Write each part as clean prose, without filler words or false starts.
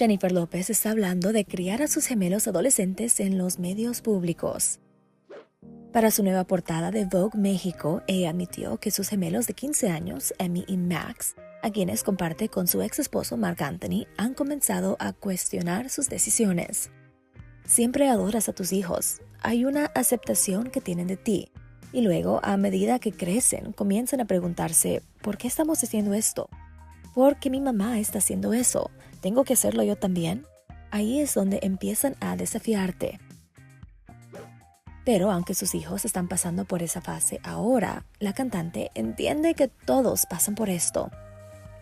Jennifer López está hablando de criar a sus gemelos adolescentes en los medios públicos. Para su nueva portada de Vogue México, ella admitió que sus gemelos de 15 años, Emme y Max, a quienes comparte con su exesposo Marc Anthony, han comenzado a cuestionar sus decisiones. Siempre adoras a tus hijos. Hay una aceptación que tienen de ti. Y luego, a medida que crecen, comienzan a preguntarse, ¿por qué estamos haciendo esto? ¿Por qué mi mamá está haciendo eso? ¿Tengo que hacerlo yo también? Ahí es donde empiezan a desafiarte. Pero aunque sus hijos están pasando por esa fase ahora, la cantante entiende que todos pasan por esto.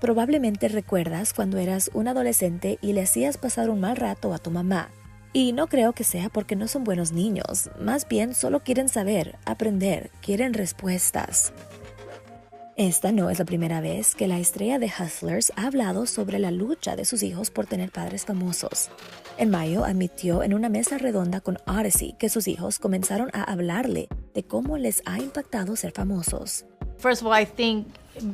Probablemente recuerdas cuando eras un adolescente y le hacías pasar un mal rato a tu mamá. Y no creo que sea porque no son buenos niños, más bien solo quieren saber, aprender, quieren respuestas. Esta no es la primera vez que la estrella de Hustlers ha hablado sobre la lucha de sus hijos por tener padres famosos. En mayo admitió en una mesa redonda con Odyssey que sus hijos comenzaron a hablarle de cómo les ha impactado ser famosos. First of all, I think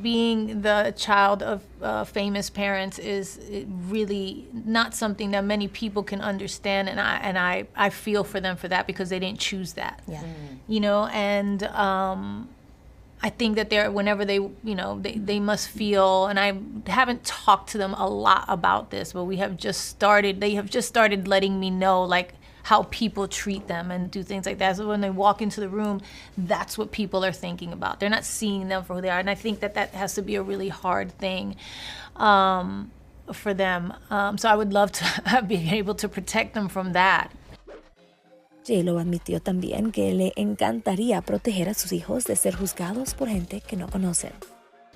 being the child of famous parents is really not something that many people can understand, and I feel for them for that because they didn't choose that. Yeah. You know, and I think that whenever they must feel, and I haven't talked to them a lot about this, but they have just started letting me know like how people treat them and do things like that. So when they walk into the room, that's what people are thinking about. They're not seeing them for who they are. And I think that has to be a really hard thing for them. So I would love to be able to protect them from that. J-Lo admitió también que le encantaría proteger a sus hijos de ser juzgados por gente que no conocen.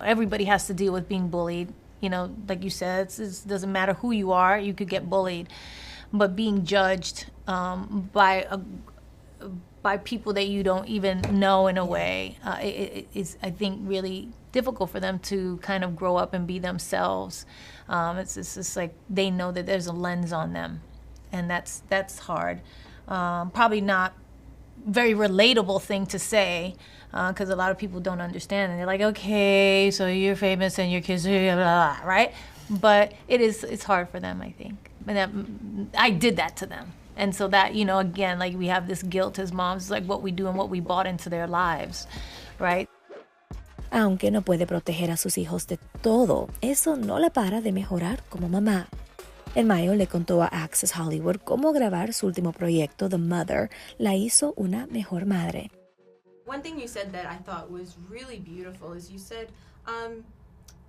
Everybody has to deal with being bullied. You know, like you said, it doesn't matter who you are, you could get bullied. But being judged by people that you don't even know in a way is, I think, really difficult for them to kind of grow up and be themselves. It's just like they know that there's a lens on them, and that's hard. Probably not very relatable thing to say because a lot of people don't understand, and they're like, okay, so you're famous and your kids are blah, blah, blah, right? But it's hard for them, I think. And I did that to them. And so that, you know, again, like we have this guilt as moms, it's like what we do and what we bought into their lives, right? Aunque no puede proteger a sus hijos de todo, eso no la para de mejorar como mamá. En mayo le contó a Access Hollywood cómo grabar su último proyecto, The Mother, la hizo una mejor madre. One thing you said that I thought was really beautiful is you said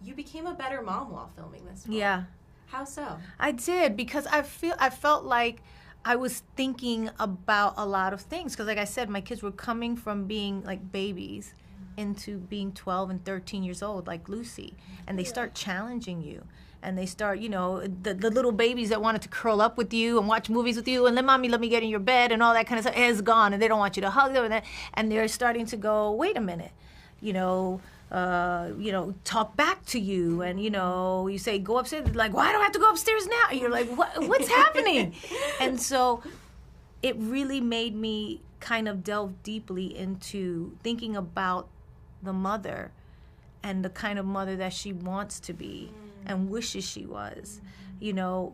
you became a better mom while filming this film. Yeah. How so? I did, because I felt like I was thinking about a lot of things. Because like I said, my kids were coming from being like babies into being 12 and 13 years old, like Lucy. And they start challenging you. And they start, you know, the little babies that wanted to curl up with you and watch movies with you and let me get in your bed and all that kind of stuff is gone. And they don't want you to hug them. And they're starting to go, wait a minute, talk back to you, and you say go upstairs, like, why do I have to go upstairs now? And you're like, what's happening? And so it really made me kind of delve deeply into thinking about the mother and the kind of mother that she wants to be and wishes she was.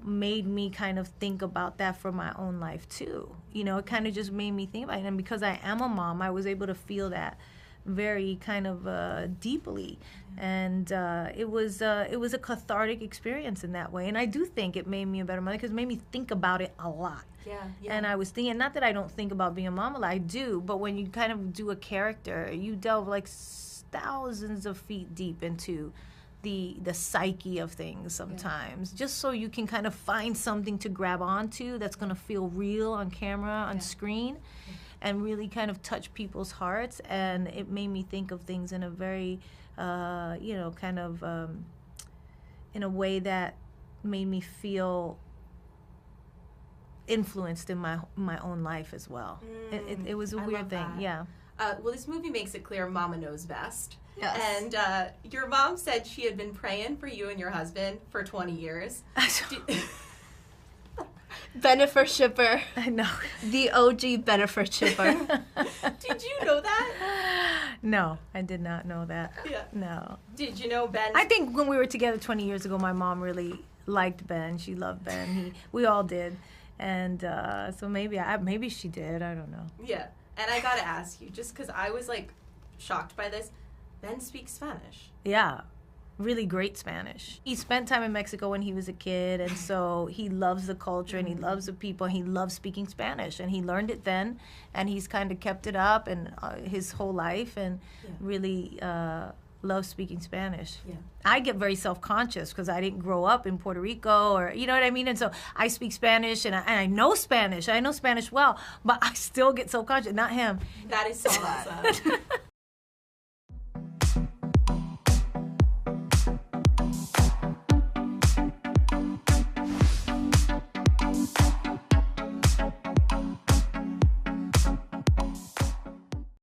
Made me kind of think about that for my own life too. It kind of just made me think about it, and because I am a mom, I was able to feel that very kind of deeply, and it was a cathartic experience in that way. And I do think it made me a better mother because it made me think about it a lot. Yeah. And I was thinking, not that I don't think about being a mom a lot, I do, but when you kind of do a character, you delve like thousands of feet deep into the psyche of things sometimes, just so you can kind of find something to grab onto that's going to feel real on camera, on screen, and really kind of touch people's hearts. And it made me think of things in a very, in a way that made me feel influenced in my own life as well. It was a weird thing, yeah. Well, this movie makes it clear Mama knows best. Yes. And your mom said she had been praying for you and your husband for 20 years. Benefit shipper. I know. The OG benefit shipper. Did you know that? No, I did not know that. Yeah. No. Did you know Ben? I think when we were together 20 years ago, my mom really liked Ben. She loved Ben. We all did. And so maybe she did. I don't know. Yeah. And I got to ask you, just because I was, like, shocked by this, Ben speaks Spanish. Yeah. Really great Spanish. He spent time in Mexico when he was a kid, and so he loves the culture and he loves the people and he loves speaking Spanish, and he learned it then, and he's kind of kept it up and his whole life, and really loves speaking Spanish. Yeah. I get very self-conscious because I didn't grow up in Puerto Rico, or you know what I mean, and so I speak Spanish and I know Spanish. I know Spanish well, but I still get self-conscious. Not him. That is so awesome.